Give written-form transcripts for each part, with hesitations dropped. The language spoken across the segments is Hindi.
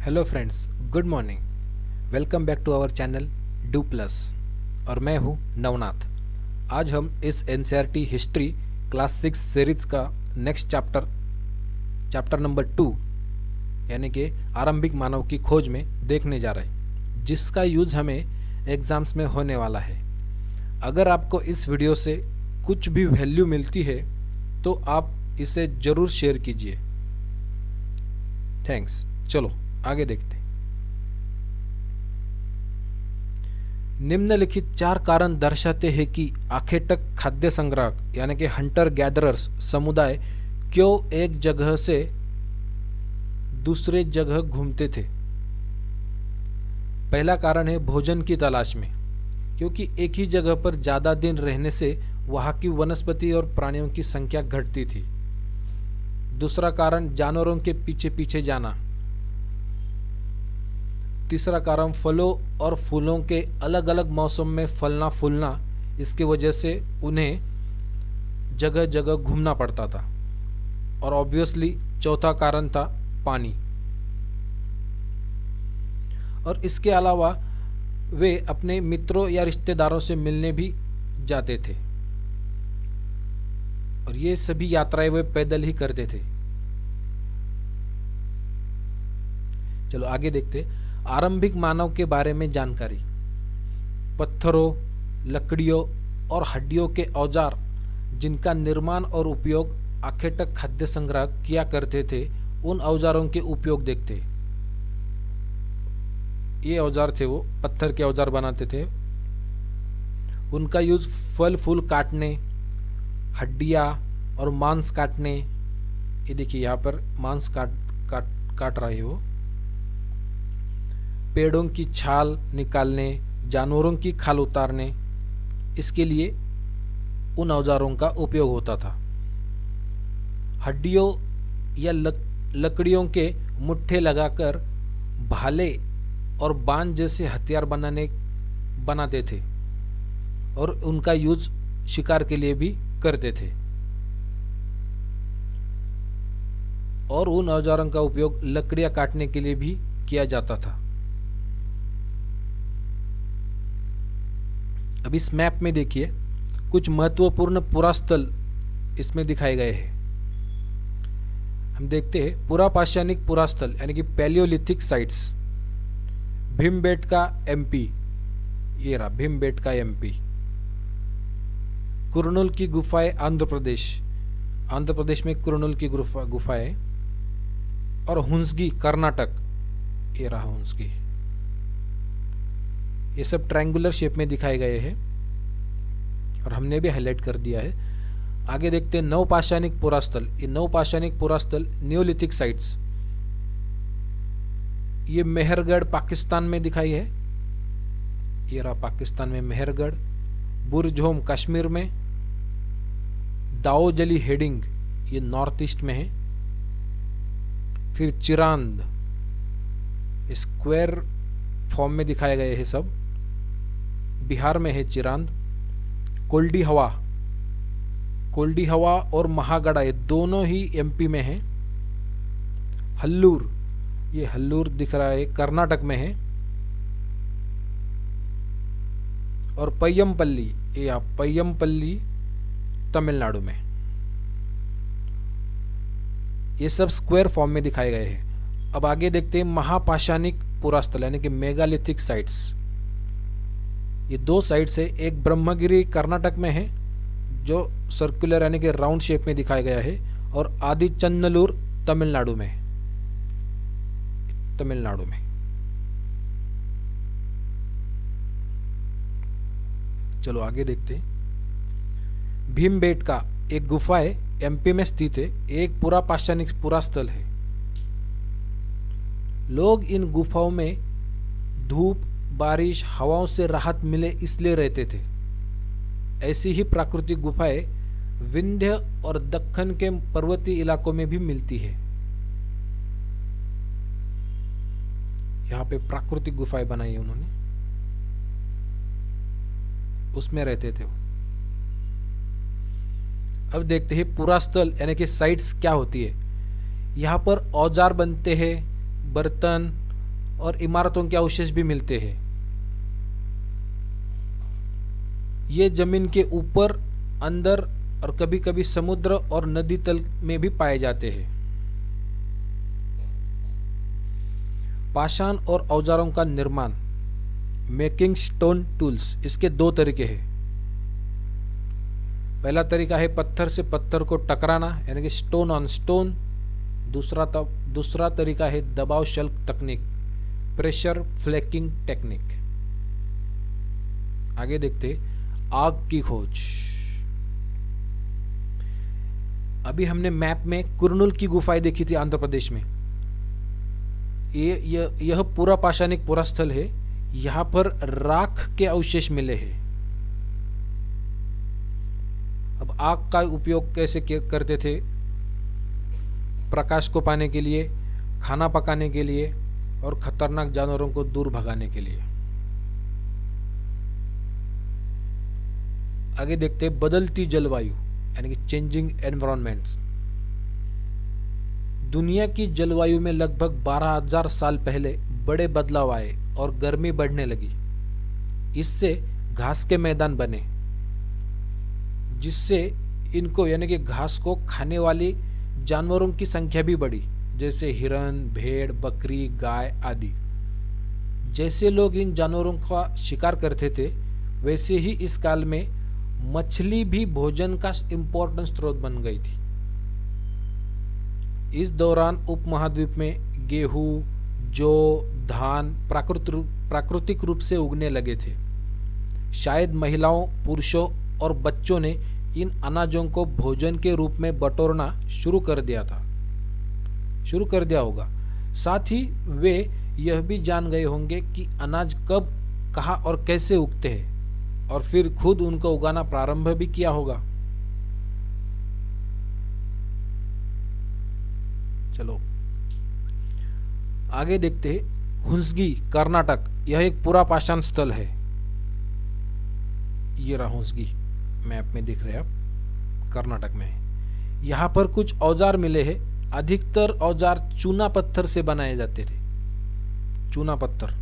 Hello friends, good morning. Welcome back to our channel do plus और मैं हूं नवनाथ। आज हम इस एनसीईआरटी हिस्ट्री क्लास 6 सीरीज का नेक्स्ट चैप्टर नंबर 2 यानी कि आरंभिक मानव की खोज में देखने जा रहे हैं, जिसका यूज़ हमें एग्ज़ाम्स में होने वाला है। अगर आपको इस वीडियो से कुछ भी वैल्यू मिलती है तो आप इसे ज़रूर शेयर कीजिए। थैंक्स। चलो आगे देखते हैं। निम्नलिखित 4 कारण दर्शाते हैं कि आखेटक खाद्य संग्राहक यानी कि हंटर गैदरर्स समुदाय क्यों एक जगह से दूसरे जगह घूमते थे। पहला कारण है भोजन की तलाश में, क्योंकि एक ही जगह पर ज़्यादा दिन रहने से वहाँ की वनस्पति और प्राणियों की संख्या घटती थी। दूसरा कारण जानवरों के पीछे पीछे जाना। तीसरा कारण फलों और फूलों के अलग अलग मौसम में फलना फूलना, इसकी वजह से उन्हें जगह जगह घूमना पड़ता था। और ऑब्वियसली चौथा कारण था पानी। और इसके अलावा वे अपने मित्रों या रिश्तेदारों से मिलने भी जाते थे, और ये सभी यात्राएं वे पैदल ही करते थे। चलो आगे देखते। आरंभिक मानव के बारे में जानकारी। पत्थरों, लकड़ियों और हड्डियों के औजार जिनका निर्माण और उपयोग आखेटक खाद्य संग्रह किया करते थे, उन औजारों के उपयोग देखते। ये औजार थे, वो पत्थर के औजार बनाते थे। उनका यूज फल फूल काटने, हड्डियाँ और मांस काटने। ये देखिए यहाँ पर मांस काट रहा है वो। पेड़ों की छाल निकालने, जानवरों की खाल उतारने, इसके लिए उन औजारों का उपयोग होता था। हड्डियों या लकड़ियों के मुट्ठे लगाकर भाले और बाण जैसे हथियार बनाते थे, और उनका यूज शिकार के लिए भी करते थे। और उन औजारों का उपयोग लकड़ियां काटने के लिए भी किया जाता था। अब इस मैप में देखिए, कुछ महत्वपूर्ण पुरास्थल इसमें दिखाए गए हैं। हम देखते हैं पुरापाषाणिक पुरास्थल यानी कि पैलियोलिथिक साइट्स। भीमबेटका एमपी, ये रहा भीमबेटका एमपी। कुरनूल की गुफाएं आंध्र प्रदेश में कुरनूल की गुफाएं। और हुंसगी कर्नाटक, ये रहा हुंसगी। ये सब ट्रायंगुलर शेप में दिखाए गए हैं और हमने भी हाईलाइट कर दिया है। आगे देखते हैं नवपाषाणिक पुरास्थल। ये नवपाषाणिक पुरास्थल न्यूलिथिक साइट्स, ये मेहरगढ़ पाकिस्तान में दिखाई है। ये रहा पाकिस्तान में मेहरगढ़। बुरजोम कश्मीर में। दाओजली हेडिंग, ये नॉर्थ ईस्ट में है। फिर चिरांद, स्क्वायर फॉर्म में दिखाए गए हैं सब, बिहार में है चिरांद। कोल्डी हवा और महागढ़ा, ये दोनों ही एमपी में हैं। हल्लूर, ये हल्लूर दिख रहा है, कर्नाटक में है। और पय्यमपल्ली, ये पय्यमपल्ली तमिलनाडु में। ये सब स्क्वायर फॉर्म में दिखाए गए हैं। अब आगे देखते हैं महापाषाणिक पुरास्थल यानी कि मेगालिथिक साइट्स। ये 2 साइट्स है। एक ब्रह्मगिरी कर्नाटक में है, जो सर्कुलर यानी कि राउंड शेप में दिखाया गया है। और आदि चन्नलूर तमिलनाडु में। चलो आगे देखते हैं। भीमबेटका एक गुफा है, एमपी में स्थित है। एक पुरापाषाणिक पुरास्थल है। लोग इन गुफाओं में धूप, बारिश, हवाओं से राहत मिले इसलिए रहते थे। ऐसी ही प्राकृतिक गुफाएं विंध्य और दक्कन के पर्वतीय इलाकों में भी मिलती है। यहाँ पे प्राकृतिक गुफाएं बनाई है उन्होंने, उसमें रहते थे वो। अब देखते हैं पुरास्थल यानी कि साइट्स क्या होती है। यहाँ पर औजार बनते हैं, बर्तन, और इमारतों के अवशेष भी मिलते हैं। ये जमीन के ऊपर, अंदर और कभी कभी समुद्र और नदी तल में भी पाए जाते हैं। पाषाण और औजारों का निर्माण, मेकिंग स्टोन टूल्स, इसके दो तरीके हैं। पहला तरीका है पत्थर से पत्थर को टकराना, यानी कि स्टोन ऑन स्टोन। दूसरा तरीका है दबाव शल्क तकनीक, प्रेशर फ्लैकिंग टेक्निक। आगे देखते आग की खोज। अभी हमने मैप में कुरनूल की गुफाएं देखी थी आंध्र प्रदेश में। यह पूरा पाषाणिक पूरा स्थल है। यहां पर राख के अवशेष मिले हैं। अब आग का उपयोग कैसे करते थे? प्रकाश को पाने के लिए, खाना पकाने के लिए और खतरनाक जानवरों को दूर भगाने के लिए। आगे देखते हैं बदलती जलवायु, यानी कि चेंजिंग एनवायरनमेंट्स। दुनिया की जलवायु में लगभग 12,000 साल पहले बड़े बदलाव आए और गर्मी बढ़ने लगी। इससे घास के मैदान बने, जिससे इनको यानी कि घास को खाने वाली जानवरों की संख्या भी बढ़ी, जैसे हिरन, भेड़, बकरी, गाय आदि। जैसे लोग इन जानवरों का शिकार करते थे, वैसे ही इस काल में मछली भी भोजन का इम्पोर्टेंट स्रोत बन गई थी। इस दौरान उपमहाद्वीप में गेहूं, जौ, धान प्राकृतिक रूप से उगने लगे थे। शायद महिलाओं, पुरुषों और बच्चों ने इन अनाजों को भोजन के रूप में बटोरना शुरू कर दिया होगा। साथ ही वे यह भी जान गए होंगे कि अनाज कब, कहाँ और कैसे उगते हैं, और फिर खुद उनको उगाना प्रारंभ भी किया होगा। चलो आगे देखते हैं। हुंसगी, कर्नाटक, यह एक पूरा पाषाण स्थल है। ये रहा हुंसगी, मैप में दिख रहे हैं आप, कर्नाटक में है। यहां पर कुछ औजार मिले हैं। अधिकतर औजार चूना पत्थर से बनाए जाते थे। चूना पत्थर।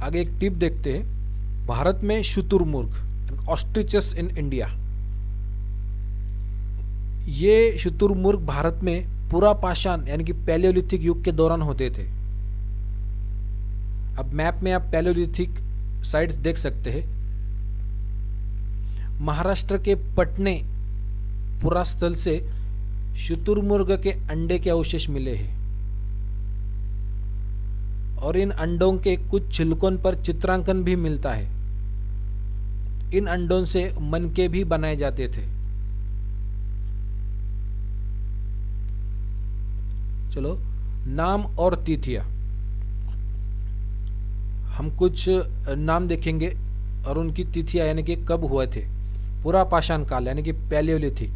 आगे एक टिप देखते हैं। भारत में शुतुरमुर्ग, ऑस्ट्रिचस इन इंडिया, ये शुतुरमुर्ग भारत में पूरा पाषाण यानी कि पैलियोलिथिक युग के दौरान होते थे। अब मैप में आप पैलियोलिथिक साइट्स देख सकते हैं। महाराष्ट्र के पटने पुरा स्थल से शुतुरमुर्ग के अंडे के अवशेष मिले हैं, और इन अंडों के कुछ छिलकों पर चित्रांकन भी मिलता है। इन अंडों से मनके भी बनाए जाते थे। चलो नाम और तिथियां, हम कुछ नाम देखेंगे और उनकी तिथियां यानी कि कब हुए थे। पूरा पाषाण काल यानी कि पैलियोलिथिक।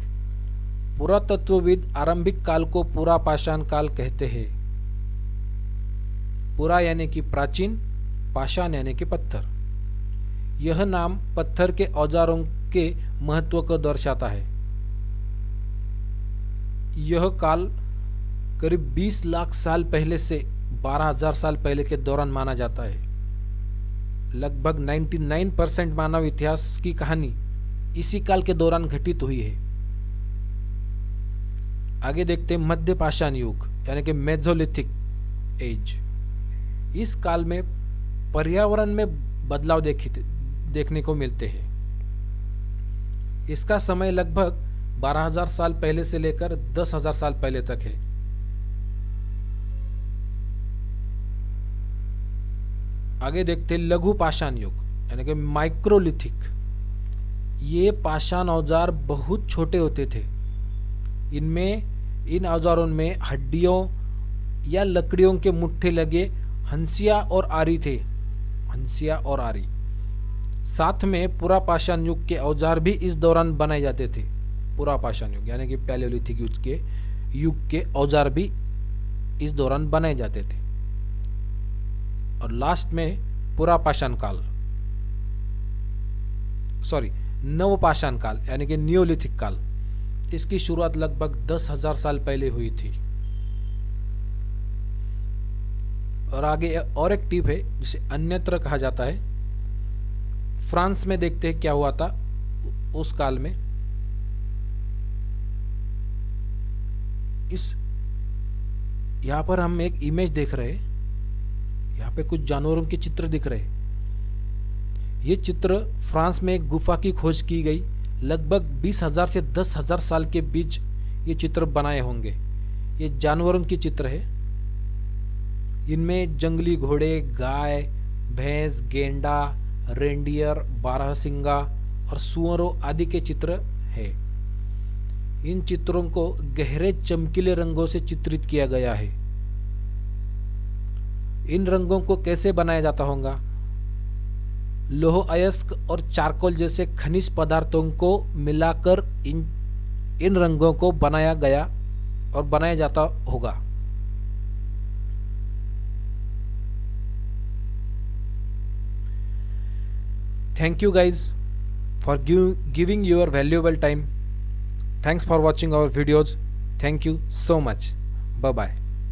पुरातत्वविद आरंभिक काल को पूरा पाषाण काल कहते हैं। पूरा यानी कि प्राचीन, पाषाण यानी कि पत्थर। यह नाम पत्थर के औजारों के महत्व को दर्शाता है। यह काल करीब 20 लाख साल पहले से 12,000 साल पहले के दौरान माना जाता है। लगभग 99% मानव इतिहास की कहानी इसी काल के दौरान घटित हुई है। आगे देखते हैं मध्य पाषाण युग यानी कि मेसोलिथिक एज। इस काल में पर्यावरण में बदलाव देखने को मिलते हैं। इसका समय लगभग 12,000 साल पहले से लेकर 10,000 साल पहले तक है। आगे देखते हैं लघु पाषाण युग यानी कि माइक्रोलिथिक। ये पाषाण औजार बहुत छोटे होते थे। इन औजारों में हड्डियों या लकड़ियों के मुट्ठे लगे हंसिया और आरी थे। हंसिया और आरी। साथ में पूरा पाषाण युग के औजार भी इस दौरान बनाए जाते थे। पूरा पाषाण युग यानी कि पैलियोलिथिक युग के औजार भी इस दौरान बनाए जाते थे। और लास्ट में पूरा पाषाण काल, नवपाषाण काल यानी कि नियोलिथिक काल। इसकी शुरुआत लगभग 10,000 साल पहले हुई थी। और आगे और एक टिप है जिसे अन्यत्र कहा जाता है। फ्रांस में देखते हैं क्या हुआ था उस काल में। इस यहाँ पर हम एक इमेज देख रहे हैं, यहाँ पे कुछ जानवरों के चित्र दिख रहे हैं। ये चित्र फ्रांस में एक गुफा की खोज की गई। लगभग 20,000 से 10,000 साल के बीच ये चित्र बनाए होंगे। ये जानवरों के चित्र है। इनमें जंगली घोड़े, गाय, भैंस, गेंडा, रेंडियर, बारहसिंगा और सुअरों आदि के चित्र है। इन चित्रों को गहरे चमकीले रंगों से चित्रित किया गया है। इन रंगों को कैसे बनाया जाता होगा? लौह अयस्क और चारकोल जैसे खनिज पदार्थों को मिलाकर इन रंगों को बनाया गया और बनाया जाता होगा। Thank you guys for giving your valuable time. Thanks for watching our videos. Thank you so much. Bye bye.